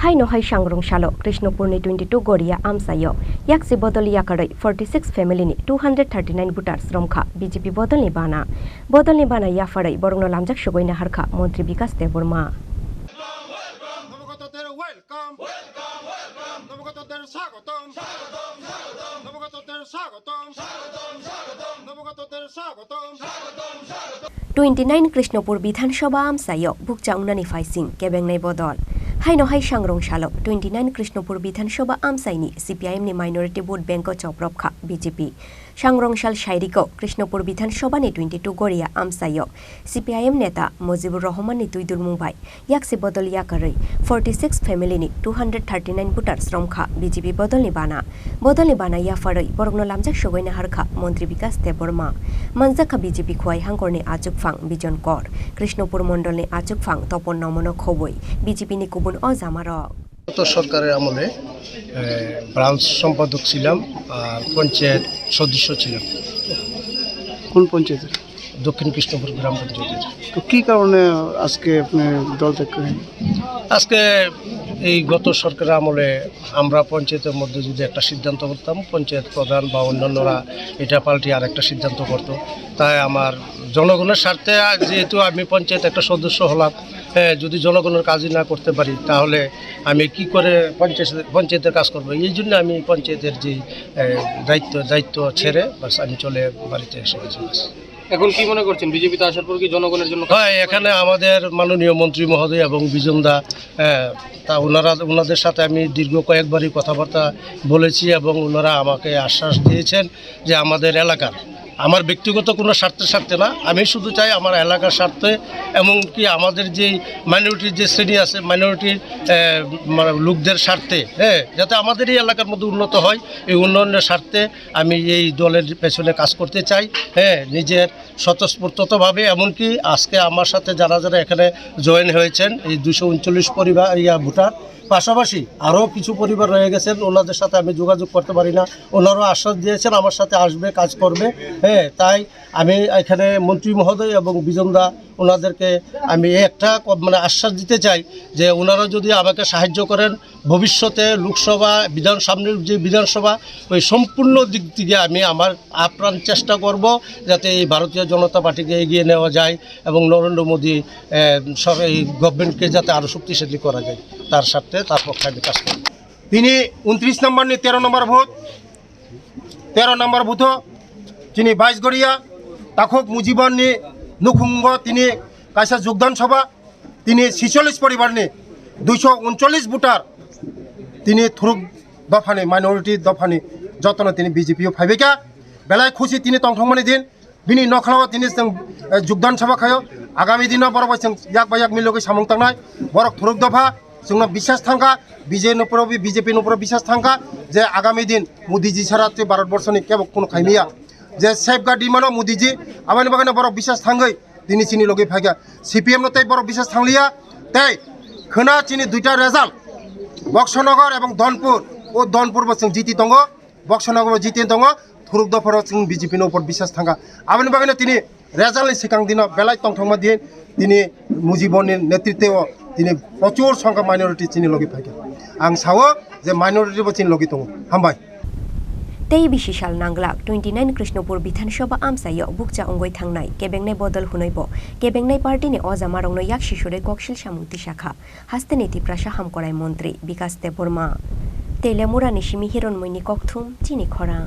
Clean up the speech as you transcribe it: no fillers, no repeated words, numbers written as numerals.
Haino hai sangrong shalo Krishnapur ni 22 Goria Amsayo yaksi bodol yakarai 46 family ni 239 voters romkha BJP bodol ni bana yafarai borongno lamjak sugoina harkha Montri Bikas Deborma Twenty-nine Krishnapur Bidhan Sabha Amsayo Bukcha Unani Faising Kebengnai Bodol Haino hai sangrong shalo 29 Krishnapur Bidhan Sabha Amsaini CPIM ni minority vote bank choprokha BJP sangrong shal shairiko Krishnapur Bidhan Sabha ni 22 Goria Amsayo CPIM neta Mojibur Rahman ni Tuidur Mumbai yaksi bodol yakarai 46 family ni 239 voters romkha BJP bodol ni bana yafarai borogno lamjak sugoina harkha Montri Bikas Deborma manjaka BJP khwai hangkorni ajuk phang bijon kor Krishnapur Mondal ni ajuk phang topon nomono khoboi BJP ni kubun অজামারক গত সরকারের আমলে branch সম্পাদক ছিলাম আর পঞ্চায়েত সদস্য ছিলাম। কোন পঞ্চায়েতের? দক্ষিণ কৃষ্ণপুর গ্রাম পঞ্চায়েতের। তো কি কারণে আজকে আপনি দল ত্যাগ করেন? আজকে এই গত সরকারের আমলে আমরা পঞ্চায়েতের মধ্যে যদি একটা সিদ্ধান্ত করতাম পঞ্চায়েত প্রধান বা অন্যান্যরা এটা পাল্টে আর একটা সিদ্ধান্ত করত, তাই আমার জনগণের স্বার্থে যেহেতু আমি পঞ্চায়েত একটা সদস্য হলাম, যদি জনগণের কাজই না করতে পারি তাহলে আমি কি করে পঞ্চায়েতের কাজ করব, এই জন্য আমি পঞ্চায়েতের যে দায়িত্ব ছেড়ে বাস আমি চলে বাড়িতে এসে গেছি। এখন কি মনে করছেন বিজেপিতে আসার পর কি জনগণের জন্য? হ্যাঁ, এখানে আমাদের মাননীয় মন্ত্রী মহোদয় এবং বিজনদা তা ওনাদের সাথে আমি দীর্ঘ কয়েকবারই কথাবার্তা বলেছি এবং ওনারা আমাকে আশ্বাস দিয়েছেন যে আমাদের এলাকার আমার ব্যক্তিগত কোনো স্বার্থে না, আমি শুধু চাই আমার এলাকার স্বার্থে, এমনকি আমাদের যে মাইনরিটির যে শ্রেণী আছে মাইনরিটির লোকদের স্বার্থে, যাতে আমাদের এই এলাকার মধ্যে উন্নত হয়, এই উন্নয়নের স্বার্থে আমি এই দলের পেছনে কাজ করতে চাই, নিজের স্বতঃস্ফূর্তভাবে। এমনকি আজকে আমার সাথে যারা এখানে জয়েন হয়েছেন এই 239 পরিবার ভোটার, পাশাপাশি আরও কিছু পরিবার রয়ে গেছেন, ওনাদের সাথে আমি যোগাযোগ করতে পারি না, ওনারাও আশ্বাস দিয়েছেন আমার সাথে আসবে, কাজ করবে। তাই আমি এখানে মন্ত্রী মহোদয় এবং বিজনদা ওনাদেরকে আমি একটা আশ্বাস দিতে চাই যে ওনারা যদি আমাকে সাহায্য করেন, ভবিষ্যতে লোকসভা সামনের যে বিধানসভা ওই সম্পূর্ণ দিক থেকে আমি আমার আপ্রাণ চেষ্টা করব যাতে এই ভারতীয় জনতা পার্টিকে এগিয়ে নেওয়া যায় এবং নরেন্দ্র মোদী সব এই গভর্নমেন্টকে যাতে আরও শক্তিশালী করা যায় তার স্বার্থে তার পক্ষে আমি কাজ করব। তিনি 29 নম্বর নি 13 নম্বর বুথ তিনি 22 গড়িয়া তাখক মুজিবন নি নুখুঙ্গ তিনি কাইসা যোগদান সভা তিনি 46 পরিবার নি 239 ভোটার তিনি থুরুক দফানি মাইনরিটি দফানি যতন তিনি বিজেপিও ফাইবেকা বেলায় খুশি তিনি তংথংমানি দিন বিনি নখলাও তিনি যোগদান সভা খায় আগামী দিন বড় বাইসং ইয়াক বায়াক মিলগে সামং তাंनाय বড় থুরুক দফা जोंना বিশ্বাস थांखा বিজেপি উপর বিশ্বাস थांखा যে আগামী দিন মোদিজি ছাড়া ভারতবর্ষনি কেবল কোনো খাইমিয়া যে সেফগার্ড ডিমানো মোদিজি আবানি বাগানে বড় বিশ্বাস थांगै তিনি চিনি লগে ফাইগা সিপিএম নতাই বড় বিশ্বাস थांलिया তাই খনা চিনি দুইটা রেজাল্ট বক্সনগর এবং ধনপুর ও ধনপুর বসং জিতি দङ বক্সনগর জিতি দङ থুরুক দফার जों বিজেপি উপর বিশ্বাস थांखा আবানি বাগানে তিনি রেজাল্টनि सिगां दिनाव बेलाय तंथंमा दिन তিনি মুজিবনের নেতৃত্বে তিনি প্রচুর সংখ্যা মাইনরিটি চিনি লগে ফাইগা আং সাও যে মাইনরিটি চিনি লগে দङ হামবাই Tei bisishal nanglak 29 Krishnapur Bidhan Sabha Amsayo bukcha ongoi thangnai kebengnai bodol hunoibo kebengnai party ni ojamarongno yak shishore kokshil samukti shakha haste niti prasha hamkorai montri Bikas Deborma Telemura nishimi hiron moini kokthum chini khorang